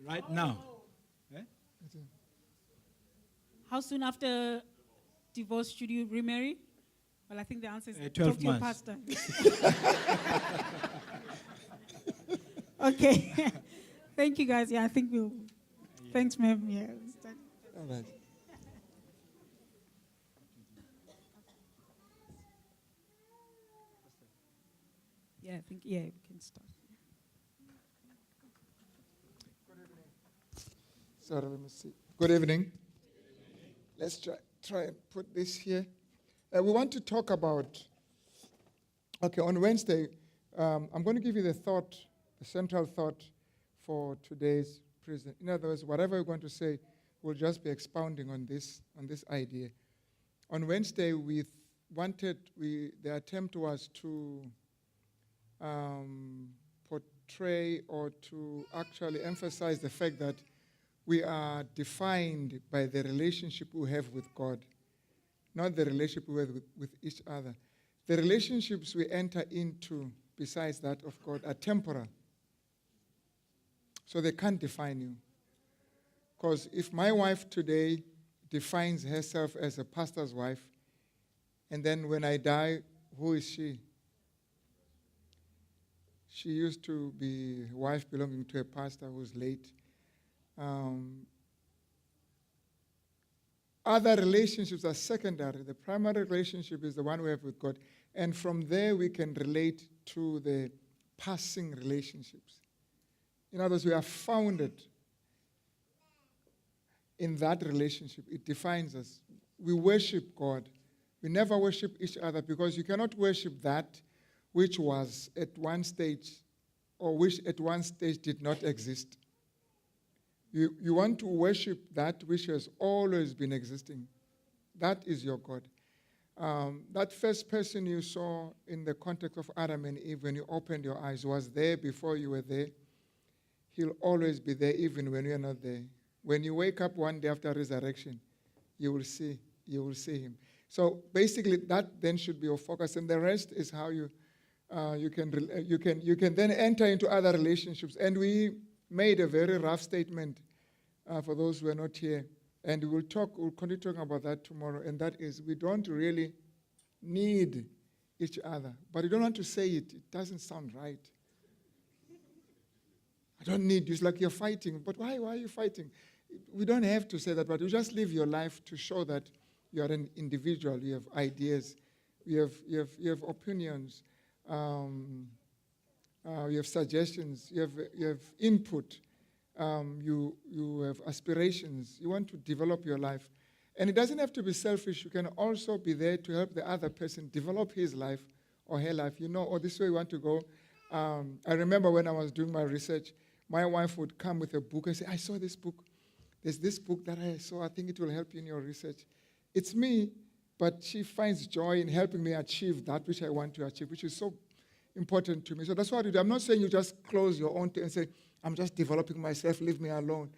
right now. Eh? How soon after divorce should you remarry? Well, I think the answer is 12 talk to your months. pastor. Okay. Thank you, guys. Yeah, I think we'll. Yeah. Thanks, ma'am. Yeah. All right. Yeah, I think, yeah, we can start. Good evening. Sorry, let me see. Good evening. Let's try and put this here. We want to talk about, on Wednesday, I'm going to give you the central thought for today's prison. In other words, whatever we're going to say, we'll just be expounding on this idea. On Wednesday, the attempt was to portray or to actually emphasize the fact that we are defined by the relationship we have with God, not the relationship we have with each other. The relationships we enter into, besides that of God, are temporal. So they can't define you. Because if my wife today defines herself as a pastor's wife, and then when I die, who is she? She used to be a wife belonging to a pastor who's late. Other relationships are secondary. The primary relationship is the one we have with God. And from there, we can relate to the passing relationships. In other words, we are founded in that relationship. It defines us. We worship God. We never worship each other because you cannot worship that which was at one stage or which at one stage did not exist. You want to worship that which has always been existing. That is your God. That first person you saw in the context of Adam and Eve when you opened your eyes was there before you were there. He'll always be there even when you're not there. When you wake up one day after resurrection, you will see him. So basically that then should be your focus, and the rest is how you can then enter into other relationships. And we made a very rough statement for those who are not here. And we'll continue talking about that tomorrow. And that is, we don't really need each other. But you don't want to say it. It doesn't sound right. I don't need you. It's like you're fighting. But why are you fighting? We don't have to say that, but you just live your life to show that you are an individual. You have ideas. You have opinions. You have suggestions. You have input. You have aspirations. You want to develop your life. And it doesn't have to be selfish. You can also be there to help the other person develop his life or her life. This way you want to go. I remember when I was doing my research, my wife would come with a book and say, I saw this book. There's this book that I saw. I think it will help you in your research. It's me, but she finds joy in helping me achieve that which I want to achieve, which is so important to me. So that's what I do. I'm not saying you just close your own and say, I'm just developing myself, leave me alone.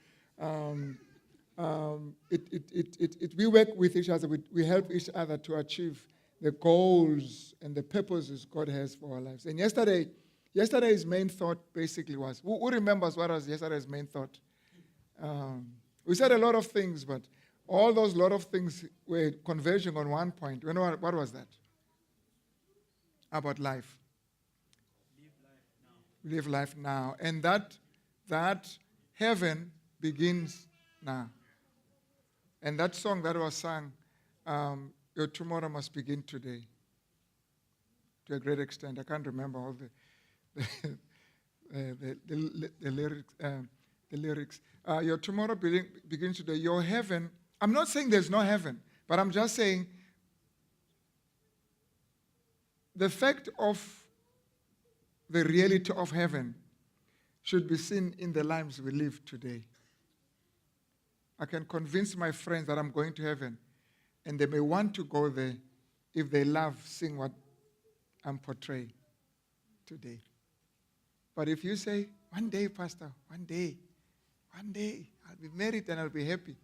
We work with each other. We help each other to achieve the goals and the purposes God has for our lives. And yesterday's main thought basically was, who remembers what was yesterday's main thought? We said a lot of things, but all those lot of things were converging on one point. You know what was that? About life. Live life now. And that heaven begins now. And that song that was sung, your tomorrow must begin today. To a great extent. I can't remember all the lyrics. Your tomorrow begins today. Your heaven, I'm not saying there's no heaven, but I'm just saying the fact of the reality of heaven should be seen in the lives we live today. I can convince my friends that I'm going to heaven, and they may want to go there if they love seeing what I'm portraying today. But if you say, one day, Pastor, one day, I'll be married and I'll be happy.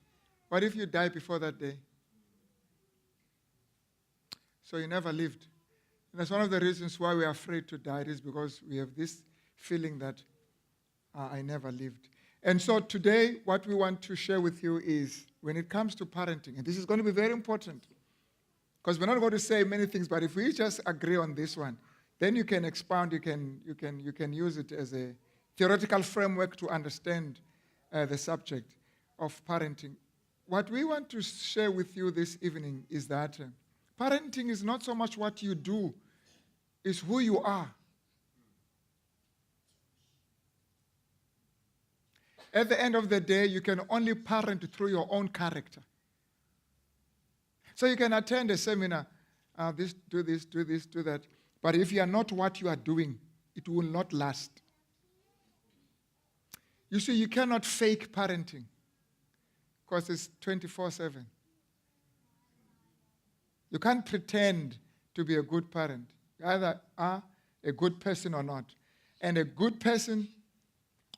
What if you die before that day? So you never lived. And that's one of the reasons why we are afraid to die. It is because we have this feeling that I never lived. And so today, what we want to share with you is, when it comes to parenting, and this is going to be very important, because we're not going to say many things, but if we just agree on this one, then you can expound, you can use it as a theoretical framework to understand the subject of parenting. What we want to share with you this evening is that parenting is not so much what you do, it's who you are. At the end of the day, you can only parent through your own character. So you can attend a seminar, do this, do that. But if you are not what you are doing, it will not last. You see, you cannot fake parenting because it's 24/7. You can't pretend to be a good parent. You either are a good person or not. And a good person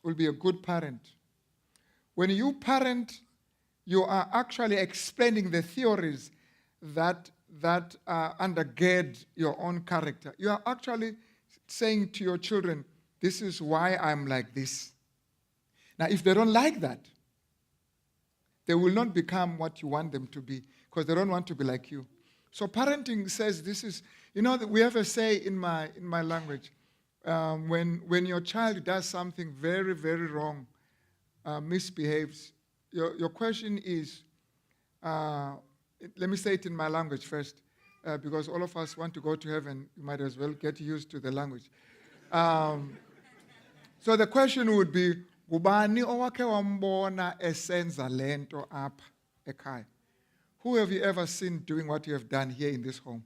will be a good parent. When you parent, you are actually explaining the theories that undergird your own character. You are actually saying to your children, this is why I'm like this. Now, if they don't like that, they will not become what you want them to be because they don't want to be like you. So parenting says this is, we have a say in my language. When your child does something very, very wrong, misbehaves, your question is, let me say it in my language first, because all of us want to go to heaven. You might as well get used to the language. So the question would be, Gubani owake wambona esenza lento apha ekhaya? Who have you ever seen doing what you have done here in this home?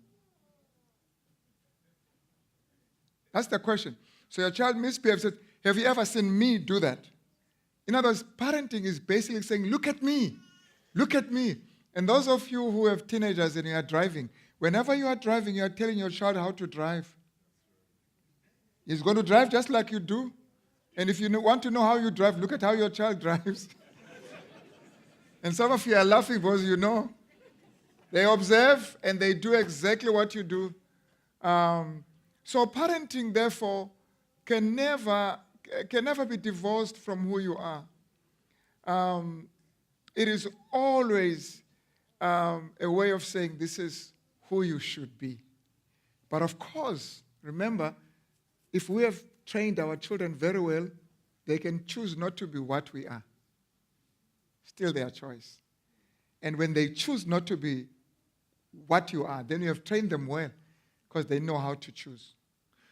That's the question. So your child misbehaves. Have you ever seen me do that? In other words, parenting is basically saying, look at me. Look at me. And those of you who have teenagers and you are driving, whenever you are driving, you are telling your child how to drive. He's going to drive just like you do. And if you want to know how you drive, look at how your child drives. And some of you are laughing because you know. They observe and they do exactly what you do. So parenting, therefore, can never be divorced from who you are. It is always a way of saying this is who you should be. But of course, remember, if we have trained our children very well, they can choose not to be what we are. Still their choice. And when they choose not to be what you are, then you have trained them well because they know how to choose.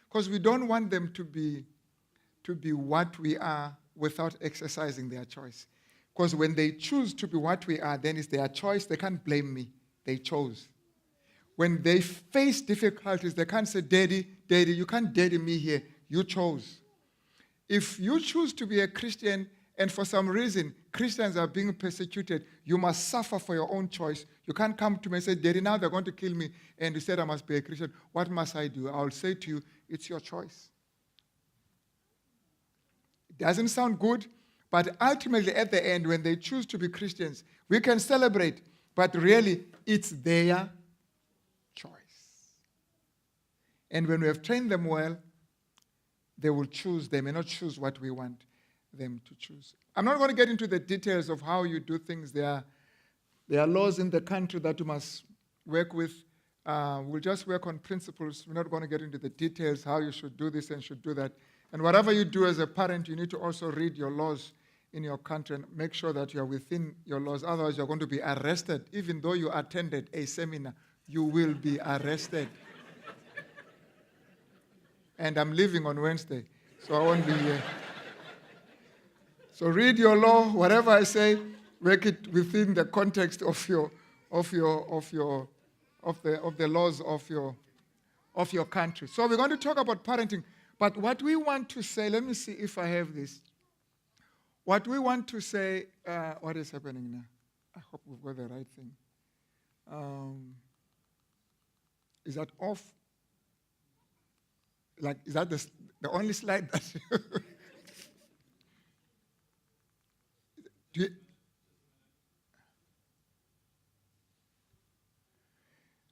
Because we don't want them to be what we are without exercising their choice. Because when they choose to be what we are, then it's their choice. They can't blame me. They chose. When they face difficulties, they can't say, Daddy, you can't daddy me here. You chose. If you choose to be a Christian and for some reason Christians are being persecuted, you must suffer for your own choice. You can't come to me and say, Daddy, now they're going to kill me, and you said I must be a Christian. What must I do? I'll say to you, it's your choice. It doesn't sound good, but ultimately at the end, when they choose to be Christians, we can celebrate, but really it's their choice. And when we have trained them well, they will choose. They may not choose what we want them to choose. I'm not going to get into the details of how you do things. There are laws in the country that you must work with. We'll just work on principles. We're not going to get into the details, how you should do this and should do that. And whatever you do as a parent, you need to also read your laws in your country and make sure that you are within your laws. Otherwise, you're going to be arrested. Even though you attended a seminar, you will be arrested. And I'm leaving on Wednesday, so I won't be here. So read your law, whatever I say, work it within the context of the laws of your country. So we're going to talk about parenting. But what we want to say, let me see if I have this. What we want to say, what is happening now? I hope we've got the right thing. Is that off? Is that the only slide that do you,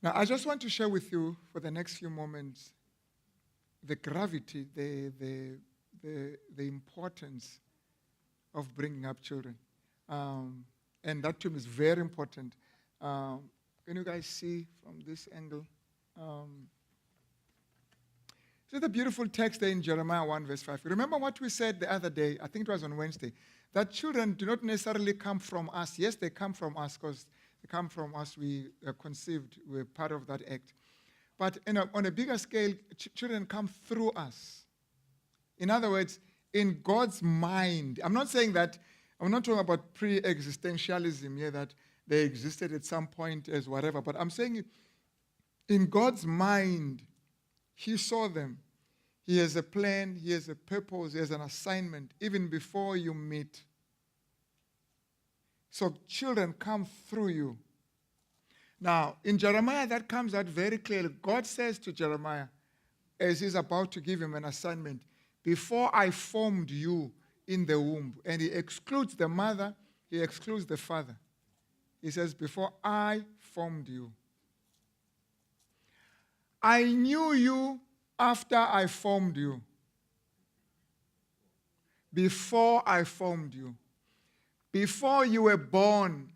Now, I just want to share with you for the next few moments the gravity, the importance of bringing up children. And that to me is very important. Can you guys see from this angle? So the beautiful text there in Jeremiah 1 verse 5. Remember what we said the other day, I think it was on Wednesday, that children do not necessarily come from us. Yes, they come from us because they come from us. We are conceived. We're part of that act. But on a bigger scale, children come through us. In other words, in God's mind. I'm not saying that, I'm not talking about pre-existentialism here, that they existed at some point as whatever, but I'm saying in God's mind, He saw them. He has a plan, He has a purpose, He has an assignment, even before you meet. So children come through you. Now, in Jeremiah, that comes out very clearly. God says to Jeremiah, as he's about to give him an assignment, before I formed you in the womb, and he excludes the mother, he excludes the father. He says, before I formed you. I knew you after I formed you. Before I formed you. Before you were born,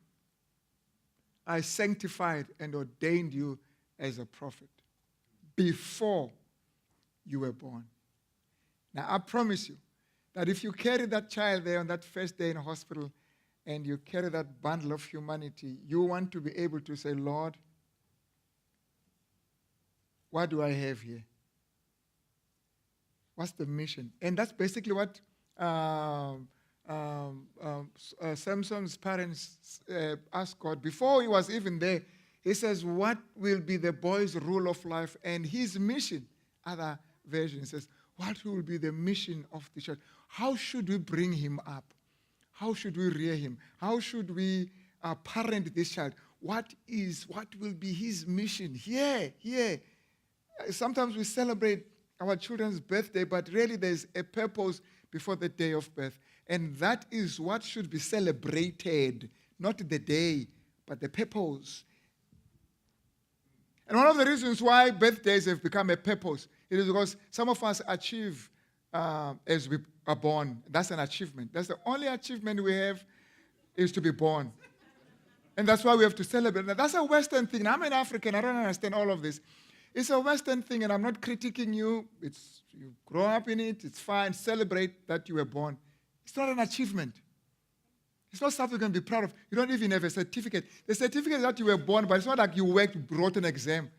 I sanctified and ordained you as a prophet. Before you were born. Now, I promise you that if you carry that child there on that first day in hospital and you carry that bundle of humanity, you want to be able to say, Lord, what do I have here? What's the mission? And that's basically what Samson's parents asked God. Before he was even there, he says, what will be the boy's rule of life and his mission? Other versions says, what will be the mission of the church? How should we bring him up? How should we rear him? How should we parent this child? What will be his mission? Here. Sometimes we celebrate our children's birthday, but really there's a purpose before the day of birth. And that is what should be celebrated, not the day, but the purpose. And one of the reasons why birthdays have become a purpose, it is because some of us achieve as we are born. That's an achievement. That's the only achievement we have, is to be born. And that's why we have to celebrate. Now, that's a Western thing. Now, I'm an African. I don't understand all of this. It's a Western thing, and I'm not critiquing you. You grow up in it. It's fine. Celebrate that you were born. It's not an achievement. It's not something you can be proud of. You don't even have a certificate. The certificate is that you were born, but it's not like you wrote an exam.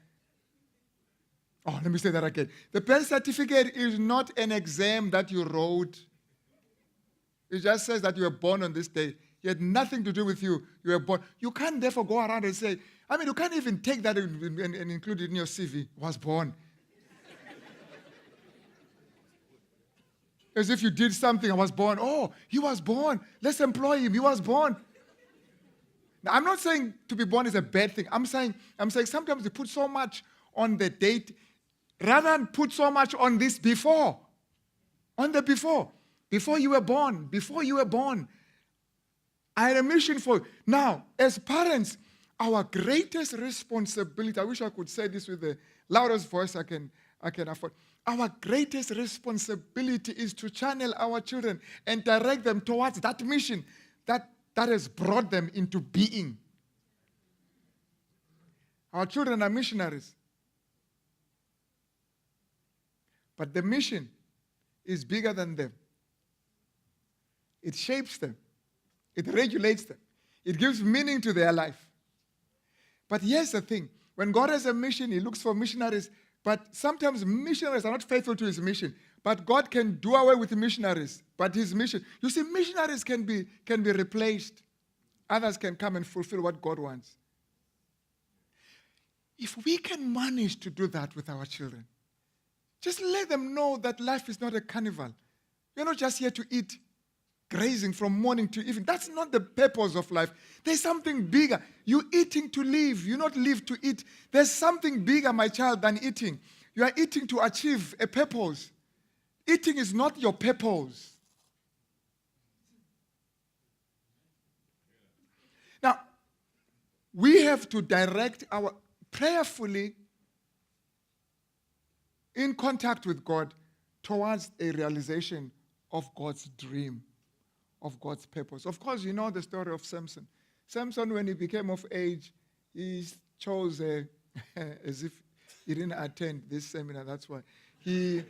Oh, let me say that again. The birth certificate is not an exam that you wrote. It just says that you were born on this day. It had nothing to do with you. You were born. You can't therefore go around and say, you can't even take that and include it in your CV. Was born. As if you did something. I was born. Oh, he was born. Let's employ him. He was born. Now, I'm not saying to be born is a bad thing. I'm saying sometimes you put so much on the date rather than put so much on this before. On the before. Before you were born. Before you were born. I had a mission for you. Now, as parents, our greatest responsibility, I wish I could say this with the loudest voice I can afford. Our greatest responsibility is to channel our children and direct them towards that mission that has brought them into being. Our children are missionaries. But the mission is bigger than them. It shapes them. It regulates them. It gives meaning to their life. But here's the thing. When God has a mission, He looks for missionaries. But sometimes missionaries are not faithful to His mission. But God can do away with missionaries. But His mission, you see, missionaries can be replaced. Others can come and fulfill what God wants. If we can manage to do that with our children, just let them know that life is not a carnival. You're not just here to eat, grazing from morning to evening. That's not the purpose of life. There's something bigger. You're eating to live. You not live to eat. There's something bigger, my child, than eating. You are eating to achieve a purpose. Eating is not your purpose. Now, we have to direct our prayerfully in contact with God towards a realization of God's dream, of God's purpose. Of course, you know the story of Samson. Samson, when he became of age, he chose, as if he didn't attend this seminar, that's why. He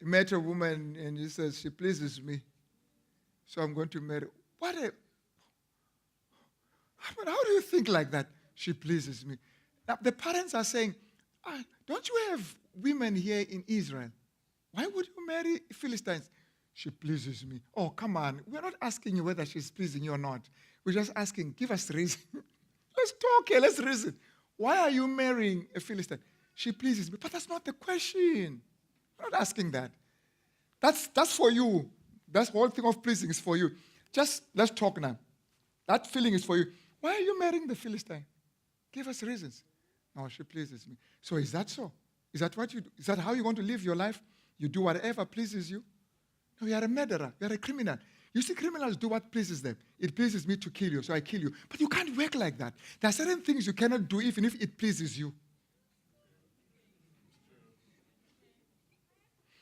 met a woman and he says, she pleases me, so I'm going to marry. How do you think like that? She pleases me. Now, the parents are saying, don't you have women here in Israel? Why would you marry Philistines? She pleases me. Oh, come on. We're not asking you whether she's pleasing you or not. We're just asking, give us reason. Let's talk here. Let's reason. Why are you marrying a Philistine? She pleases me. But that's not the question. We're not asking that. That's for you. That whole thing of pleasing is for you. Just let's talk now. That feeling is for you. Why are you marrying the Philistine? Give us reasons. No, she pleases me. So is that so? Is that what you do? Is that how you want to live your life? You do whatever pleases you? No, you are a murderer. You are a criminal. You see, criminals do what pleases them. It pleases me to kill you, so I kill you. But you can't work like that. There are certain things you cannot do even if it pleases you.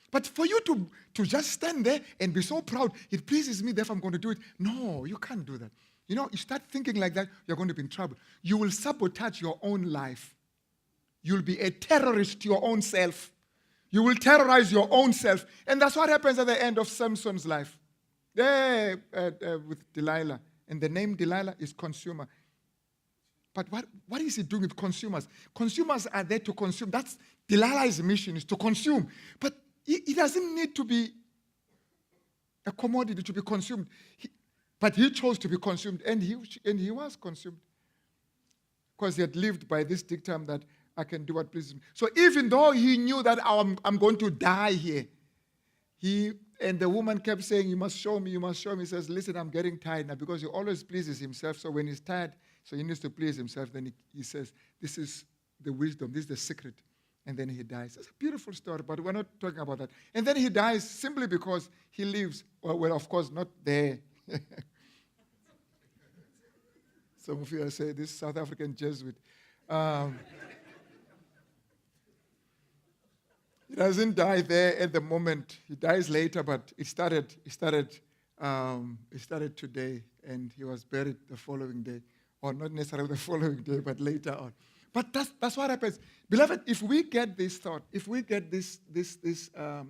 But for you to just stand there and be so proud, it pleases me, therefore I'm going to do it. No, you can't do that. You know, you start thinking like that, you're going to be in trouble. You will sabotage your own life. You'll be a terrorist to your own self. You will terrorize your own self. And that's what happens at the end of Samson's life. There with Delilah. And the name Delilah is consumer. But what is he doing with consumers? Consumers are there to consume. That's Delilah's mission, is to consume. But he doesn't need to be a commodity to be consumed. But he chose to be consumed, and he was consumed. Because he had lived by this dictum that I can do what pleases me. So even though he knew that I'm going to die here, and the woman kept saying, you must show me, you must show me. He says, listen, I'm getting tired now, because he always pleases himself. So when he's tired, so he needs to please himself. Then he says, this is the wisdom, this is the secret. And then he dies. It's a beautiful story, but we're not talking about that. And then he dies simply because he lives, well, of course, not there. Some of you are saying, this South African Jesuit. He doesn't die there at the moment. He dies later, but it started today, and he was buried the following day. Or not necessarily the following day, but later on. But that's what happens. Beloved, if we get this thought, if we get this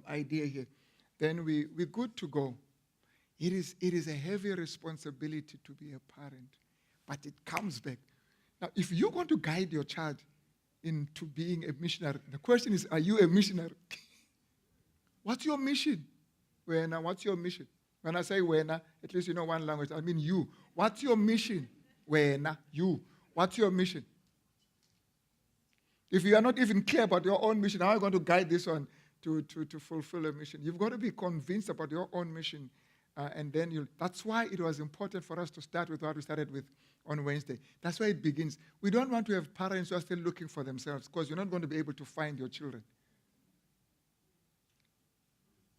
idea here, then we're good to go. It is a heavy responsibility to be a parent, but it comes back. Now, if you want to guide your child into being a missionary, the question is, are you a missionary? What's your mission? Wena, what's your mission? When I say Wena, at least you know one language. I mean you. What's your mission? Wena, you. What's your mission? If you are not even clear about your own mission, how are you going to guide this one to fulfill a mission? You've got to be convinced about your own mission. And then that's why it was important for us to start with what we started with on Wednesday. That's why it begins. We don't want to have parents who are still looking for themselves, because you're not going to be able to find your children.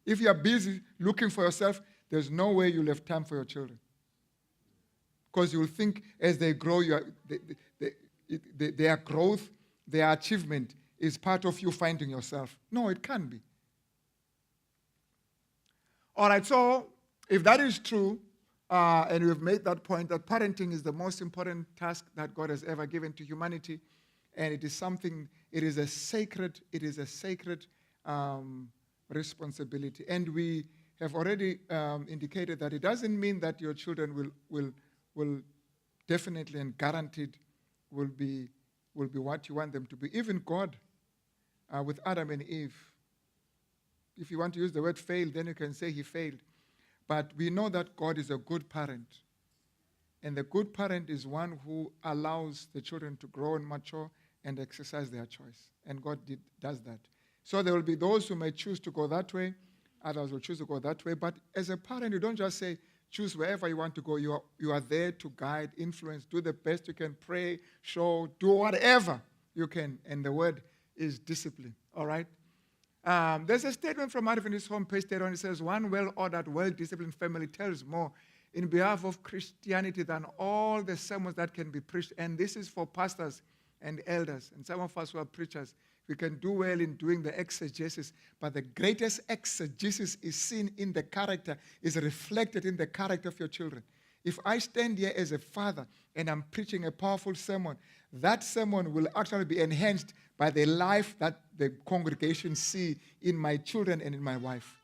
If you are busy looking for yourself, there's no way you'll have time for your children. Because you will think as they grow, their growth, their achievement is part of you finding yourself. No, it can't be. All right, so if that is true, and we've made that point, that parenting is the most important task that God has ever given to humanity, and it is something, it is a sacred responsibility. And we have already indicated that it doesn't mean that your children will definitely and guaranteed will be what you want them to be. Even God, with Adam and Eve, if you want to use the word failed, then you can say he failed. But we know that God is a good parent. And the good parent is one who allows the children to grow and mature and exercise their choice. And God does that. So there will be those who may choose to go that way. Others will choose to go that way. But as a parent, you don't just say, choose wherever you want to go. You are there to guide, influence, do the best you can, pray, show, do whatever you can. And the word is discipline. All right? There's a statement from Adventist homepage there, and it says, one well-ordered, well-disciplined family tells more in behalf of Christianity than all the sermons that can be preached. And this is for pastors and elders, and some of us who are preachers. We can do well in doing the exegesis, but the greatest exegesis is seen in the character, is reflected in the character of your children. If I stand here as a father and I'm preaching a powerful sermon, that sermon will actually be enhanced by the life that the congregation see in my children and in my wife.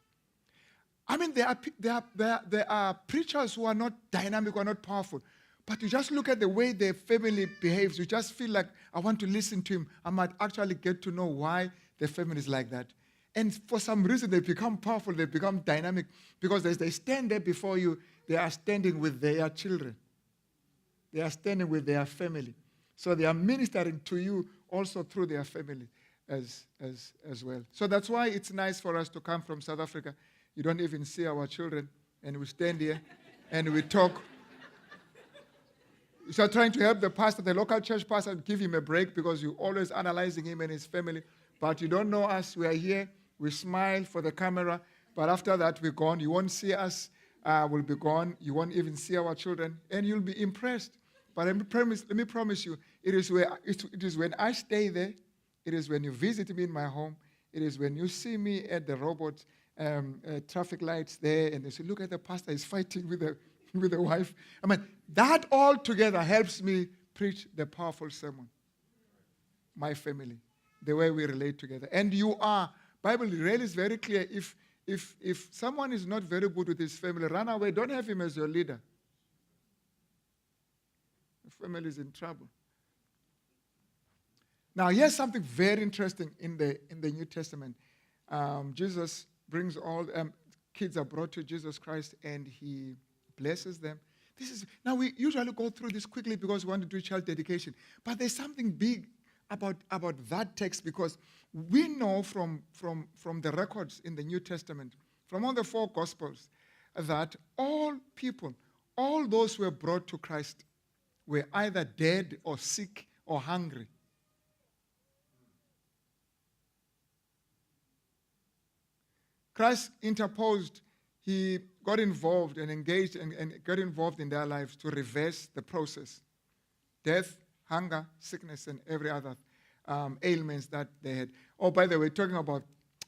I mean, there are preachers who are not dynamic, who are not powerful. But you just look at the way their family behaves. You just feel like, I want to listen to him. I might actually get to know why the family is like that. And for some reason, they become powerful. They become dynamic. Because as they stand there before you, they are standing with their children. They are standing with their family. So they are ministering to you also through their family as well. So that's why it's nice for us to come from South Africa. You don't even see our children. And we stand here and we talk. You start trying to help the pastor, the local church pastor, give him a break because you're always analyzing him and his family. But you don't know us. We are here. We smile for the camera. But after that, we're gone. You won't see us. We'll be gone. You won't even see our children. And you'll be impressed. But let me promise you, it is when I stay there. It is when you visit me in my home. It is when you see me at the robot traffic lights there. And they say, look at the pastor. He's fighting with the wife. I mean, that all together helps me preach the powerful sermon. My family, the way we relate together. And you are. Bible really is very clear. If someone is not very good with his family, run away. Don't have him as your leader. The family is in trouble. Now, here's something very interesting in the New Testament. Jesus brings all kids are brought to Jesus Christ, and he blesses them. Now we usually go through this quickly because we want to do child dedication. But there's something big about that text, because we know from the records in the New Testament, from all the 4 Gospels, that all people, all those who were brought to Christ, were either dead or sick or hungry. Christ interposed. He got involved and engaged and got involved in their lives to reverse the process. Death, hunger, sickness, and every other ailments that they had. Oh, by the way, talking about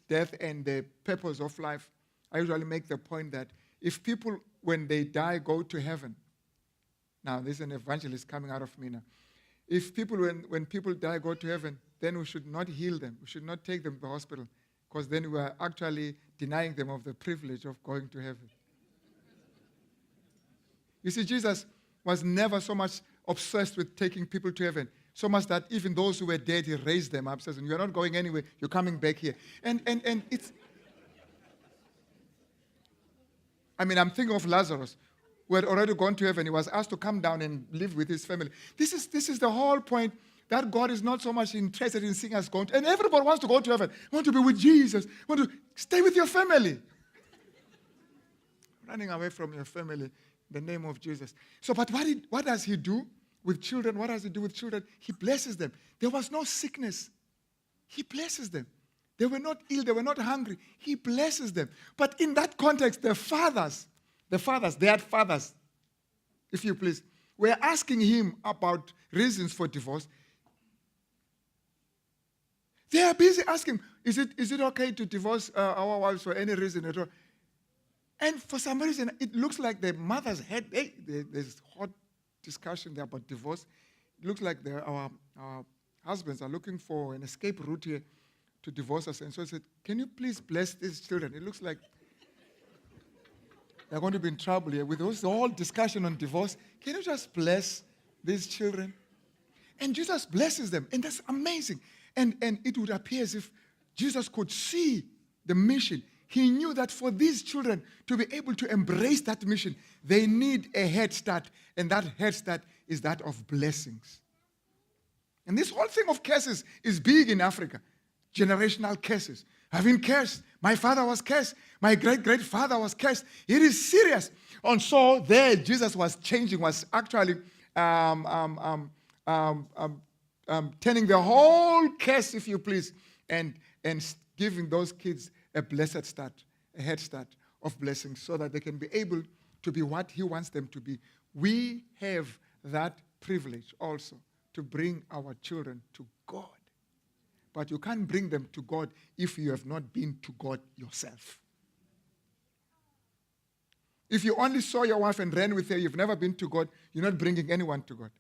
death and the purpose of life, I usually make the point that if people, when they die, go to heaven. Now, this is an evangelist coming out of me now. If people, when people die, go to heaven, then we should not heal them. We should not take them to the hospital, because then we are actually denying them of the privilege of going to heaven. You see, Jesus was never so much obsessed with taking people to heaven, so much that even those who were dead, he raised them up, says, you're not going anywhere, you're coming back here. And it's, I mean, I'm thinking of Lazarus, who had already gone to heaven. He was asked to come down and live with his family. This is the whole point, that God is not so much interested in seeing us going to, and everybody wants to go to heaven, want to be with Jesus, want to stay with your family. Running away from your family in the name of Jesus. So, but what does he do with children? What does he do with children? He blesses them. There was no sickness. He blesses them. They were not ill. They were not hungry. He blesses them. But in that context, they had fathers, if you please, were asking him about reasons for divorce. They are busy asking, is it okay to divorce our wives for any reason at all? And for some reason, it looks like the mothers had, there's hot discussion there about divorce. It looks like our husbands are looking for an escape route here to divorce us. And so I said, can you please bless these children? It looks like they're going to be in trouble here. With this whole discussion on divorce, can you just bless these children? And Jesus blesses them. And that's amazing. And it would appear as if Jesus could see the mission. He knew that for these children to be able to embrace that mission, they need a head start. And that head start is that of blessings. And this whole thing of curses is big in Africa. Generational curses. I've been cursed. My father was cursed. My great-great-father was cursed. It is serious. And so there Jesus was changing, was actually turning the whole curse, if you please, and giving those kids a blessed start, a head start of blessings, so that they can be able to be what he wants them to be. We have that privilege also to bring our children to God. but you can't bring them to God if you have not been to God yourself. If you only saw your wife and ran with her, you've never been to God, you're not bringing anyone to God.